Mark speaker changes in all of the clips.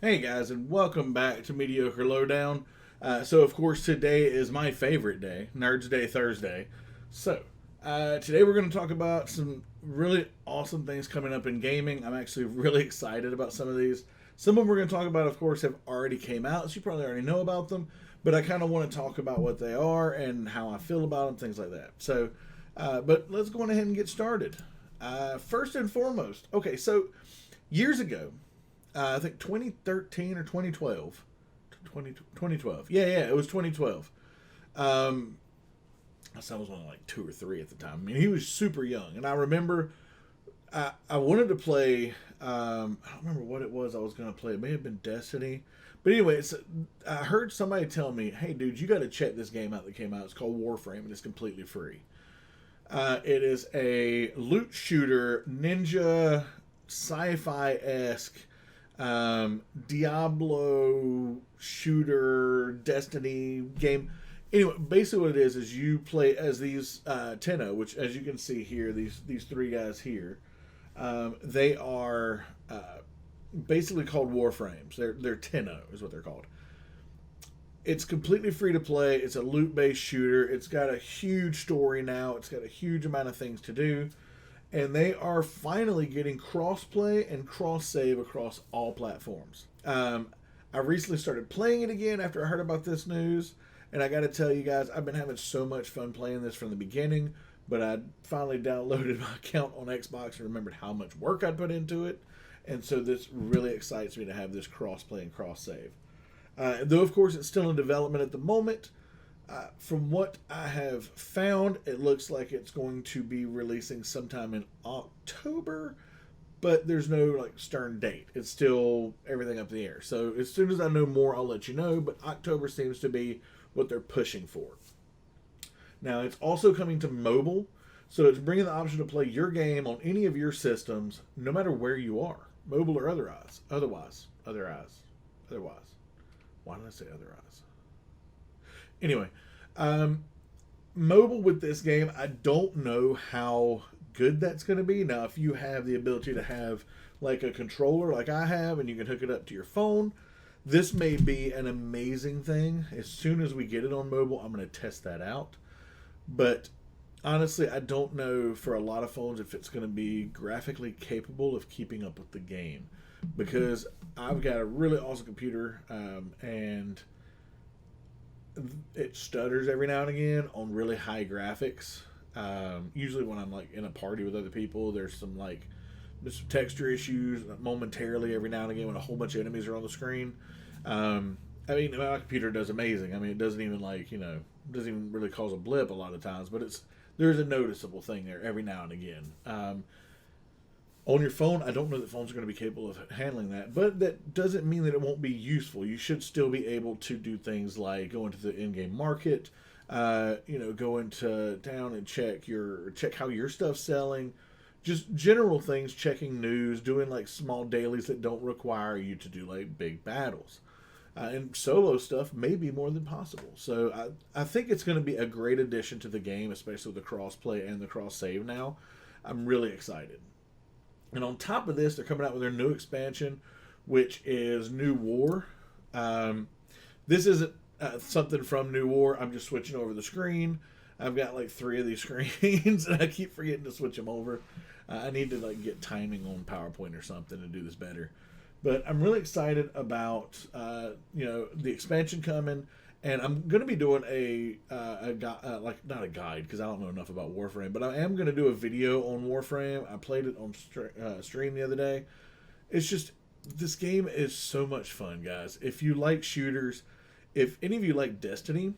Speaker 1: Hey guys, and welcome back to Mediocre Lowdown. So, of course, today is my favorite day, Nerdsday Thursday. Today we're going to talk about some really awesome things coming up in gaming. I'm actually really excited about some of these. Some of them we're going to talk about, of course, have already came out, so you probably already know about them. But I kind of want to talk about what they are and how I feel about them, things like that. But let's go on ahead and get started. First and foremost, okay, so years ago, I think 2013 or 2012. 2012. Yeah, it was 2012. My son was only like 2 or 3 at the time. I mean, he was super young. And I remember I wanted to play, I don't remember what it was I was going to play. It may have been Destiny. But anyway, I heard somebody tell me, hey, dude, you got to check this game out that came out. It's called Warframe, and it's completely free. It is a loot shooter, ninja, sci-fi esque Diablo shooter Destiny game. Anyway, basically what it is you play as these Tenno, which as you can see here, these 3 guys here, they are basically called Warframes. They're Tenno is what they're called. It's completely free to play. It's a loot based shooter. It's got a huge story now. It's got a huge amount of things to do. And they are finally getting cross-play and cross-save across all platforms. I recently started playing it again after I heard about this news, and I got to tell you guys, I've been having so much fun playing this from the beginning, but I finally downloaded my account on Xbox and remembered how much work I'd put into it, and so this really excites me to have this cross-play and cross-save. Though, of course, it's still in development at the moment. From what I have found, it looks like it's going to be releasing sometime in October, but there's no like stern date. It's still everything up in the air. So as soon as I know more, I'll let you know. But October seems to be what they're pushing for. Now it's also coming to mobile, so it's bringing the option to play your game on any of your systems, no matter where you are, mobile or otherwise. Why did I say otherwise? Anyway, mobile with this game, I don't know how good that's going to be. Now, if you have the ability to have like a controller like I have and you can hook it up to your phone, this may be an amazing thing. As soon as we get it on mobile, I'm going to test that out. But honestly, I don't know for a lot of phones if it's going to be graphically capable of keeping up with the game. Because I've got a really awesome computer and it stutters every now and again on really high graphics. Usually when I'm like in a party with other people, there's some texture issues momentarily every now and again when a whole bunch of enemies are on the screen. I mean, my computer does amazing. I mean, it doesn't even doesn't even really cause a blip a lot of times, but there's a noticeable thing there every now and again. On your phone, I don't know that phones are going to be capable of handling that, but that doesn't mean that it won't be useful. You should still be able to do things like go into the in-game market, go into town and check how your stuff's selling, just general things, checking news, doing like small dailies that don't require you to do like big battles. And solo stuff may be more than possible. So I think it's going to be a great addition to the game, especially with the cross-play and the cross-save now. I'm really excited. And on top of this, they're coming out with their new expansion, which is New War. This isn't something from New War. I'm just switching over the screen. I've got like 3 of these screens, and I keep forgetting to switch them over. I need to like get timing on PowerPoint or something to do this better. But I'm really excited about the expansion coming. And I'm going to be doing not a guide because I don't know enough about Warframe, but I am going to do a video on Warframe. I played it on stream the other day. It's just, this game is so much fun, guys. If you like shooters, if any of you like Destiny,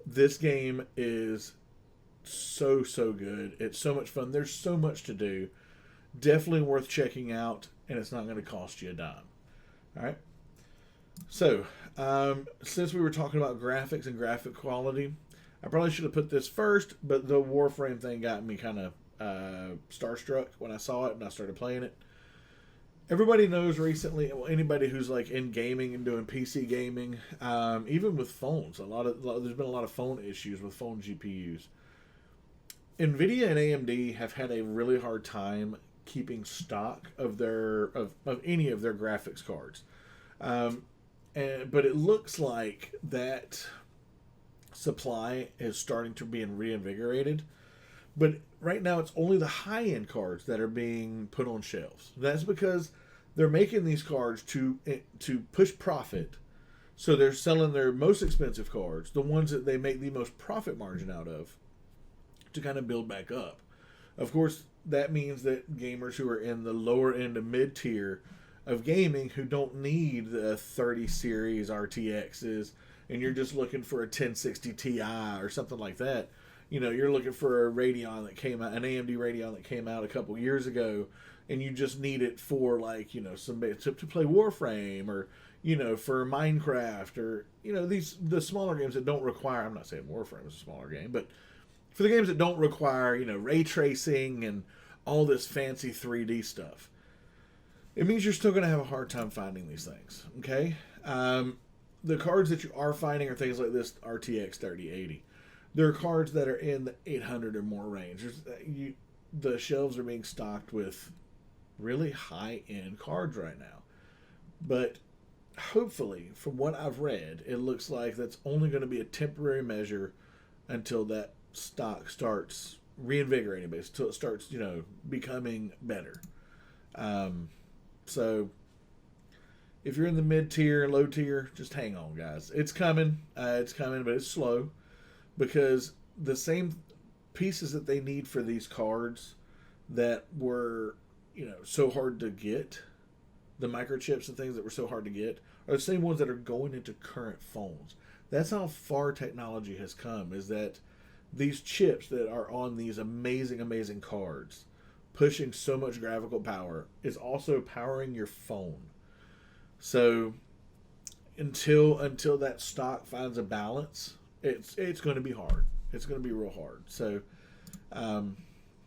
Speaker 1: this game is so good. It's so much fun. There's so much to do. Definitely worth checking out, and it's not going to cost you a dime. All right. So, since we were talking about graphics and graphic quality, I probably should have put this first, but the Warframe thing got me kind of starstruck when I saw it and I started playing it. Everybody knows recently, well, anybody who's like in gaming and doing PC gaming, even with phones, there's been a lot of phone issues with phone GPUs. Nvidia and AMD have had a really hard time keeping stock of any of their graphics cards. But it looks like that supply is starting to be reinvigorated. But right now, it's only the high end cards that are being put on shelves. That's because they're making these cards to push profit. So they're selling their most expensive cards, the ones that they make the most profit margin out of, to kind of build back up. Of course, that means that gamers who are in the lower end of mid tier of gaming, who don't need the 30 series RTXs, and you're just looking for a 1060 Ti or something like that. You're looking for a Radeon that came out, an AMD Radeon that came out a couple years ago, and you just need it for somebody to play Warframe, or for Minecraft, or the smaller games that don't require. I'm not saying Warframe is a smaller game, but for the games that don't require ray tracing and all this fancy 3D stuff, it means you're still going to have a hard time finding these things. Okay, the cards that you are finding are things like this RTX 3080. There are cards that are in the 800 or more range. The shelves are being stocked with really high-end cards right now. But hopefully, from what I've read, it looks like that's only going to be a temporary measure until that stock starts reinvigorating, until it starts, becoming better. So if you're in the mid-tier, low tier, just hang on, guys. It's coming. It's coming, but it's slow. Because the same pieces that they need for these cards that were, so hard to get, the microchips and things that were so hard to get, are the same ones that are going into current phones. That's how far technology has come, is that these chips that are on these amazing, amazing cards, pushing so much graphical power, is also powering your phone. So until that stock finds a balance, it's going to be hard. It's going to be real hard. So,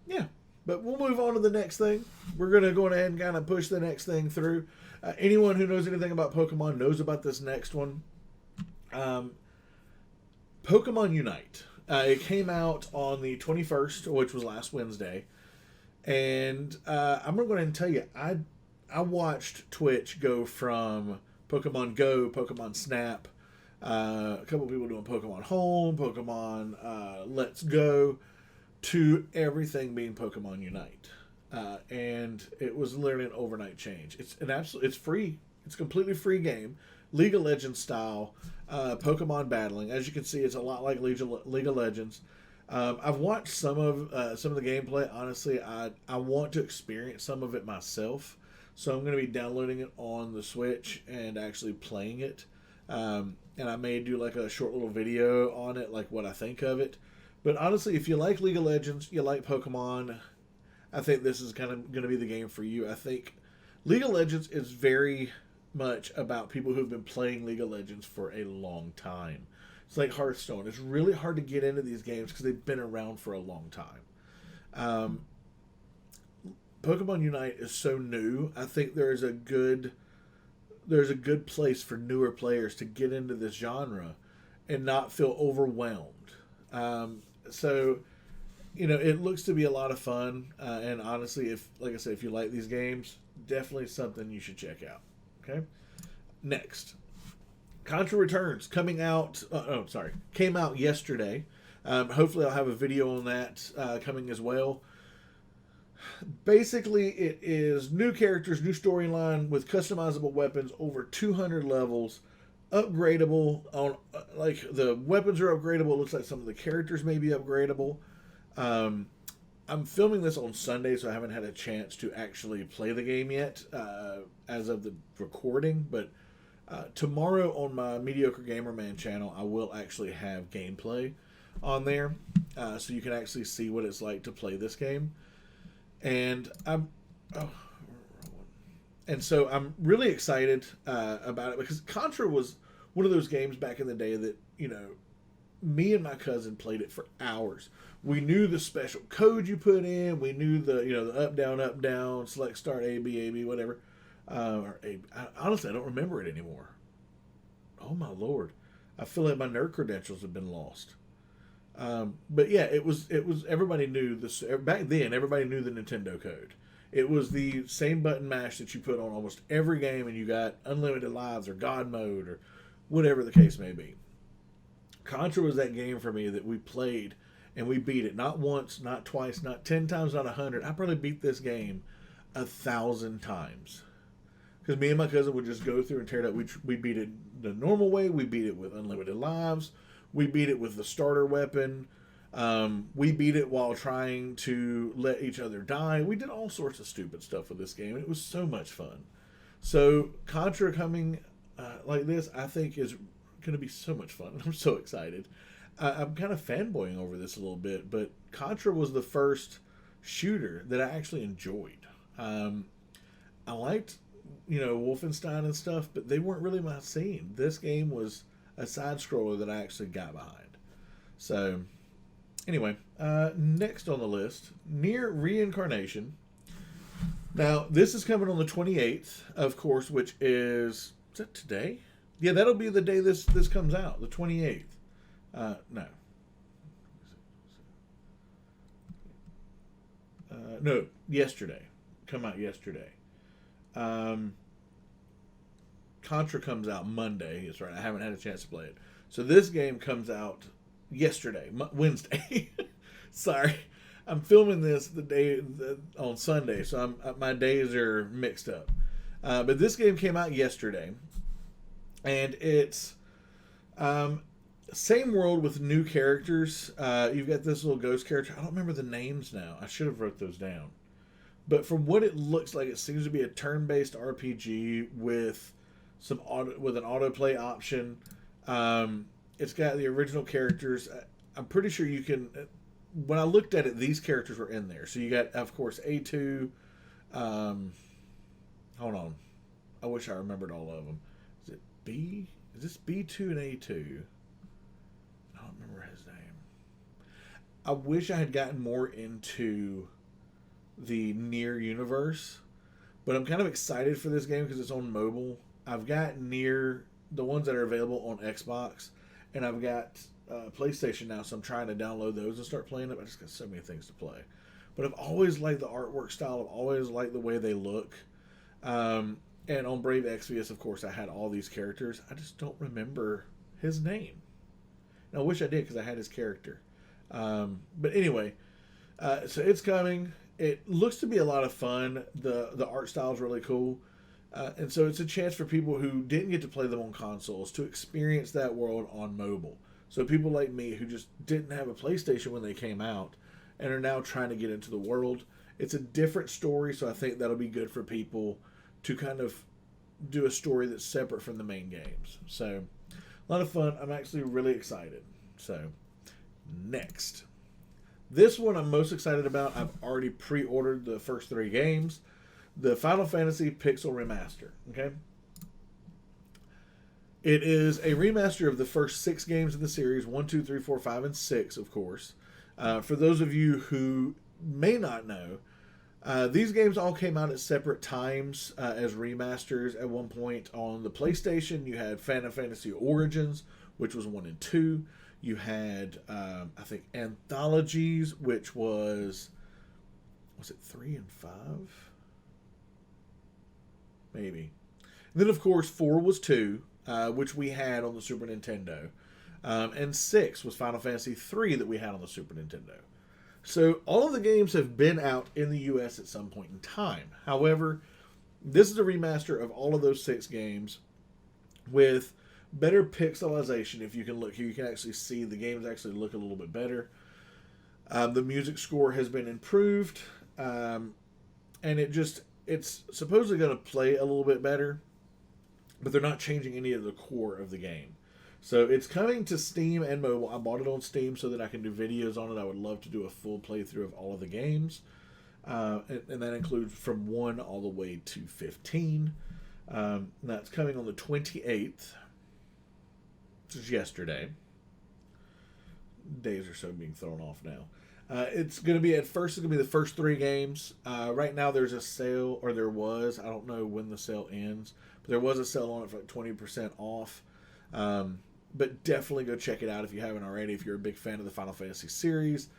Speaker 1: yeah. But we'll move on to the next thing. We're going to go ahead and kind of push the next thing through. Anyone who knows anything about Pokemon knows about this next one. Pokemon Unite. It came out on the 21st, which was last Wednesday. And I'm going to go ahead and tell you, I watched Twitch go from Pokemon Go, Pokemon Snap, a couple of people doing Pokemon Home, Pokemon Let's Go, to everything being Pokemon Unite. And it was literally an overnight change. It's free. It's a completely free game. League of Legends style, Pokemon battling. As you can see, it's a lot like League of Legends. I've watched some of the gameplay. Honestly, I want to experience some of it myself. So I'm going to be downloading it on the Switch and actually playing it. And I may do like a short little video on it, like what I think of it. But honestly, if you like League of Legends, you like Pokemon, I think this is kind of going to be the game for you. I think League of Legends is very much about people who've been playing League of Legends for a long time. It's like Hearthstone. It's really hard to get into these games because they've been around for a long time. Pokemon Unite is so new. I think there's a good place for newer players to get into this genre and not feel overwhelmed. So, it looks to be a lot of fun. And honestly, like I said, if you like these games, definitely something you should check out. Okay. Next, Contra Returns came out yesterday. Hopefully I'll have a video on that coming as well. Basically, it is new characters, new storyline with customizable weapons, over 200 levels, upgradable. On the weapons are upgradable. It looks like some of the characters may be upgradable. I'm filming this on Sunday, so I haven't had a chance to actually play the game yet as of the recording. But tomorrow on my Mediocre Gamer Man channel, I will actually have gameplay on there, so you can actually see what it's like to play this game. And I'm really excited about it, because Contra was one of those games back in the day that, me and my cousin played it for hours. We knew the special code you put in. We knew the up, down, select, start, A, B, whatever. Honestly, I don't remember it anymore. Oh, my Lord. I feel like my nerd credentials have been lost. But yeah, it was everybody knew this back then. Everybody knew the Nintendo code, It was the same button mash that you put on almost every game, and you got unlimited lives or God mode or whatever the case may be. Contra was that game for me that we played and we beat it. Not once, not twice, not 10 times, not 100. I probably beat this game 1,000 times. Because me and my cousin would just go through and tear it up. We beat it the normal way. We beat it with unlimited lives. We beat it with the starter weapon. We beat it while trying to let each other die. We did all sorts of stupid stuff with this game. It was so much fun. So Contra coming like this, I think, is going to be so much fun. I'm so excited. I'm kind of fanboying over this a little bit, but Contra was the first shooter that I actually enjoyed. I liked, Wolfenstein and stuff, but they weren't really my scene. This game was a side scroller that I actually got behind. So, anyway, next on the list, Nier Reincarnation. Now, this is coming on the 28th, of course, which is that today? Yeah, that'll be the day this comes out, the 28th. No, yesterday. Come out yesterday. Contra comes out Monday. That's right. I haven't had a chance to play it. So this game comes out yesterday, Wednesday. Sorry, I'm filming this on Sunday, so my days are mixed up. But this game came out yesterday, and it's same world with new characters. You've got this little ghost character. I don't remember the names now. I should have wrote those down. But from what it looks like, it seems to be a turn-based RPG with an autoplay option. It's got the original characters. I'm pretty sure you can. When I looked at it, these characters were in there. So you got, of course, A2. Hold on. I wish I remembered all of them. Is it B? Is this B2 and A2? I don't remember his name. I wish I had gotten more into the Nier universe, but I'm kind of excited for this game because it's on mobile. I've got Nier, the ones that are available on Xbox, and I've got PlayStation now, so I'm trying to download those and start playing them. I just got so many things to play. But I've always liked the artwork style. I've always liked the way they look. And on Brave Exvius, of course, I had all these characters. I just don't remember his name. And I wish I did because I had his character. But anyway, so it's coming. It looks to be a lot of fun. The art style is really cool. And so it's a chance for people who didn't get to play them on consoles to experience that world on mobile. So people like me who just didn't have a PlayStation when they came out and are now trying to get into the world. It's a different story, so I think that'll be good for people to kind of do a story that's separate from the main games. So, a lot of fun. I'm actually really excited. So, next. This one I'm most excited about. I've already pre-ordered the first 3 games. The Final Fantasy Pixel Remaster. Okay? It is a remaster of the first 6 games in the series. 1, 2, 3, 4, 5, and 6, of course. For those of you who may not know, these games all came out at separate times as remasters. At one point on the PlayStation, you had Final Fantasy Origins, which was 1 and 2. You had, I think, Anthologies, which was it 3 and 5? Maybe. And then, of course, 4 was 2, which we had on the Super Nintendo. And 6 was Final Fantasy 3 that we had on the Super Nintendo. So all of the games have been out in the US at some point in time. However, this is a remaster of all of those 6 games with better pixelization. If you can look here, you can actually see the games actually look a little bit better. The music score has been improved. And it's supposedly going to play a little bit better, but they're not changing any of the core of the game. So it's coming to Steam and mobile. I bought it on Steam so that I can do videos on it. I would love to do a full playthrough of all of the games. And that includes from 1 all the way to 15. That's coming on the 28th. Which is yesterday. Days are so being thrown off now. It's going to be, at first, it's going to be the first 3 games. Right now there's a sale, or there was. I don't know when the sale ends. But there was a sale on it for like 20% off. But definitely go check it out if you haven't already, if you're a big fan of the Final Fantasy series.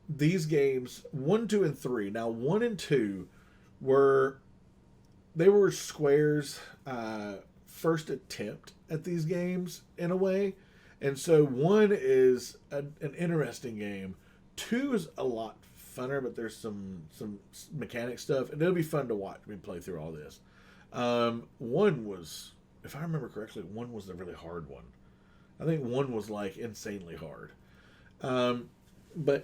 Speaker 1: These games, 1, 2, and 3. Now, 1 and 2 were they were Square's first attempt at these games in a way. And so one is an interesting game. Two is a lot funner, but there's some mechanic stuff, and it'll be fun to watch me play through all this. One was, if I remember correctly, one was the really hard one. I think one was like insanely hard. And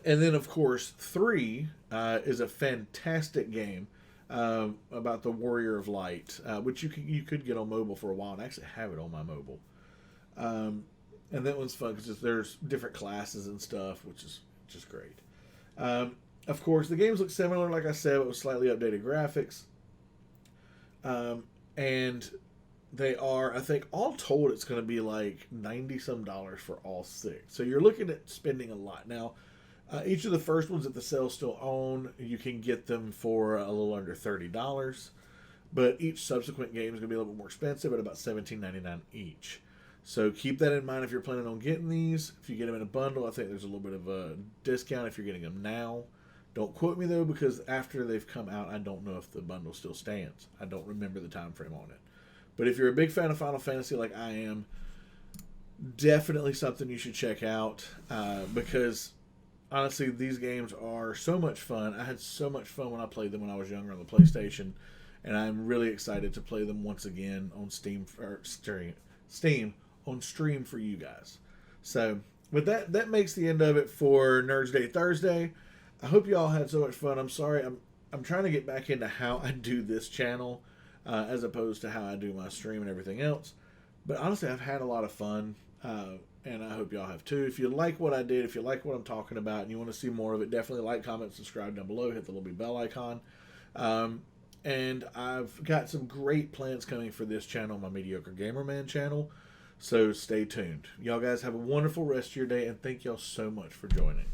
Speaker 1: then of course three is a fantastic game about the Warrior of Light, which you could get on mobile for a while, and I actually have it on my mobile. And that one's fun because there's different classes and stuff, which is just great. Of course, the games look similar, like I said, but with slightly updated graphics. And they are, I think, all told, it's going to be like $90-some for all six. So you're looking at spending a lot. Now, each of the first ones that the sale still own, you can get them for a little under $30. But each subsequent game is going to be a little bit more expensive at about $17.99 each. So keep that in mind if you're planning on getting these. If you get them in a bundle, I think there's a little bit of a discount if you're getting them now. Don't quote me, though, because after they've come out, I don't know if the bundle still stands. I don't remember the time frame on it. But if you're a big fan of Final Fantasy like I am, definitely something you should check out because, honestly, these games are so much fun. I had so much fun when I played them when I was younger on the PlayStation, and I'm really excited to play them once again on Steam on stream for you guys. So with that makes the end of it for Nerdsday Thursday. I hope you all had so much fun. I'm sorry, I'm trying to get back into how I do this channel as opposed to how I do my stream and everything else. But honestly, I've had a lot of fun, and I hope y'all have too. If you like what I did, if you like what I'm talking about, and you want to see more of it, definitely like, comment, subscribe down below. Hit the little bell icon. And I've got some great plans coming for this channel, my Mediocre Gamer Man channel. So stay tuned. Y'all guys have a wonderful rest of your day, and thank y'all so much for joining.